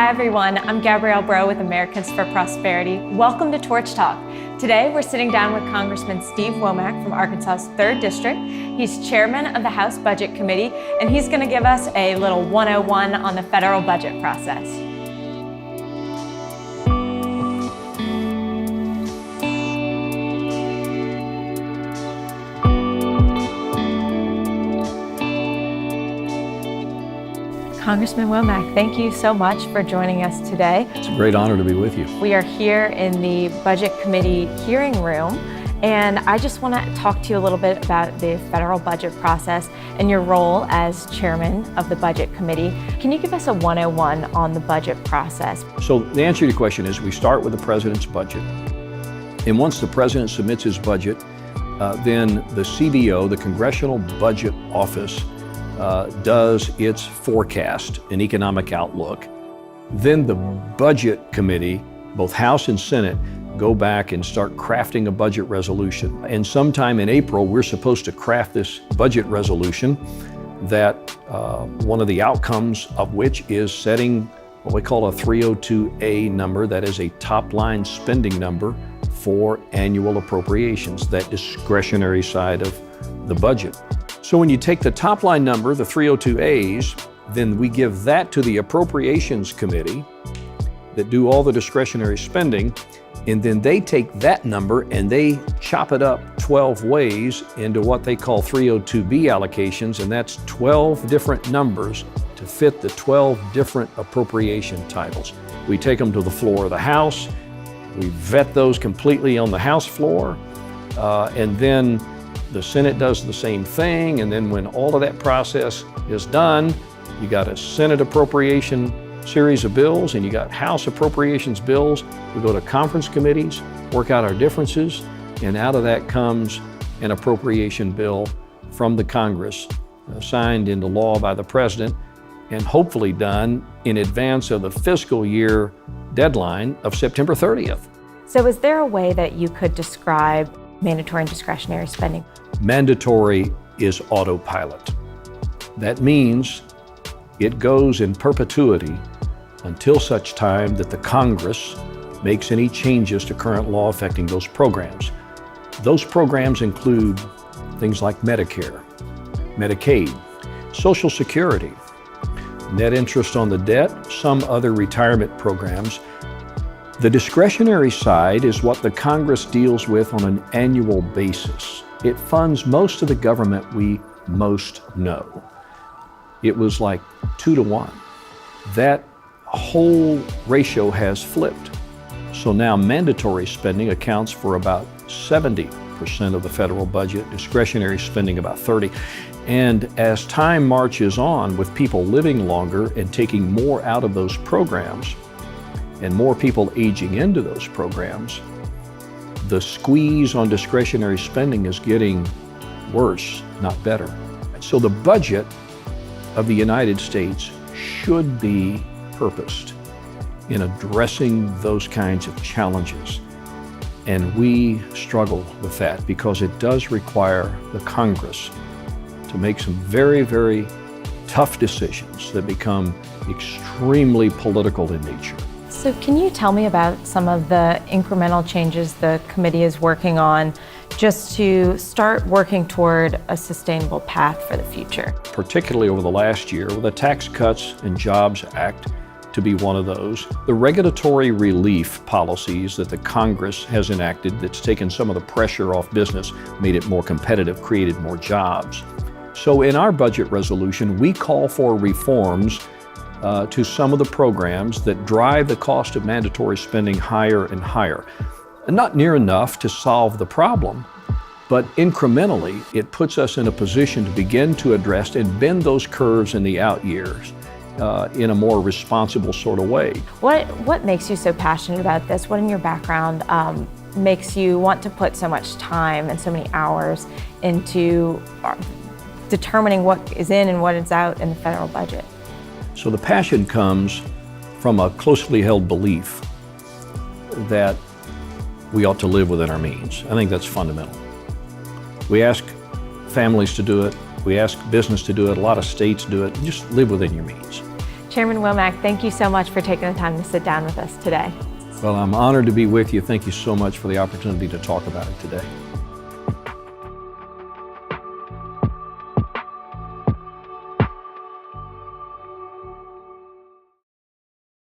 Hi everyone, I'm Gabrielle Bro with Americans for Prosperity. Welcome to Torch Talk. Today we're sitting down with Congressman Steve Womack from Arkansas's 3rd District. He's chairman of the House Budget Committee, and he's going to give us a little 101 on the federal budget process. Congressman Womack, thank you so much for joining us today. It's a great honor to be with you. We are here in the Budget Committee hearing room, and I just want to talk to you a little bit about the federal budget process and your role as chairman of the Budget Committee. Can you give us a 101 on the budget process? So the answer to your question is we start with the president's budget. And once the president submits his budget, then the CBO, the Congressional Budget Office, does its forecast and economic outlook. Then the Budget Committee, both House and Senate, go back and start crafting a budget resolution. And sometime in April, we're supposed to craft this budget resolution that one of the outcomes of which is setting what we call a 302A number, that is a top-line spending number for annual appropriations, that discretionary side of the budget. So when you take the top line number, the 302As, then we give that to the Appropriations Committee that do all the discretionary spending, and then they take that number and they chop it up 12 ways into what they call 302B allocations, and that's 12 different numbers to fit the 12 different appropriation titles. We take them to the floor of the House, we vet those completely on the House floor, and then the Senate does the same thing, and then when all of that process is done, you got a Senate appropriation series of bills and you got House appropriations bills. We go to conference committees, work out our differences, and out of that comes an appropriation bill from the Congress, signed into law by the president, and hopefully done in advance of the fiscal year deadline of September 30th. So is there a way that you could describe mandatory and discretionary spending? Mandatory is autopilot. That means it goes in perpetuity until such time that the Congress makes any changes to current law affecting those programs. Those programs include things like Medicare, Medicaid, Social Security, net interest on the debt, some other retirement programs. The discretionary side is what the Congress deals with on an annual basis. It funds most of the government we most know. It was like 2 to 1. That whole ratio has flipped. So now mandatory spending accounts for about 70% of the federal budget, discretionary spending about 30%. And as time marches on, with people living longer and taking more out of those programs, and more people aging into those programs, the squeeze on discretionary spending is getting worse, not better. So the budget of the United States should be purposed in addressing those kinds of challenges. And we struggle with that because it does require the Congress to make some very, very tough decisions that become extremely political in nature. So can you tell me about some of the incremental changes the committee is working on just to start working toward a sustainable path for the future? Particularly over the last year, with the Tax Cuts and Jobs Act to be one of those, the regulatory relief policies that the Congress has enacted that's taken some of the pressure off business, made it more competitive, created more jobs. So in our budget resolution, we call for reforms to some of the programs that drive the cost of mandatory spending higher and higher. And not near enough to solve the problem, but incrementally, it puts us in a position to begin to address and bend those curves in the out years in a more responsible sort of way. What makes you so passionate about this? What in your background makes you want to put so much time and so many hours into determining what is in and what is out in the federal budget? So the passion comes from a closely held belief that we ought to live within our means. I think that's fundamental. We ask families to do it. We ask business to do it. A lot of states do it. Just live within your means. Chairman Womack, thank you so much for taking the time to sit down with us today. Well, I'm honored to be with you. Thank you so much for the opportunity to talk about it today.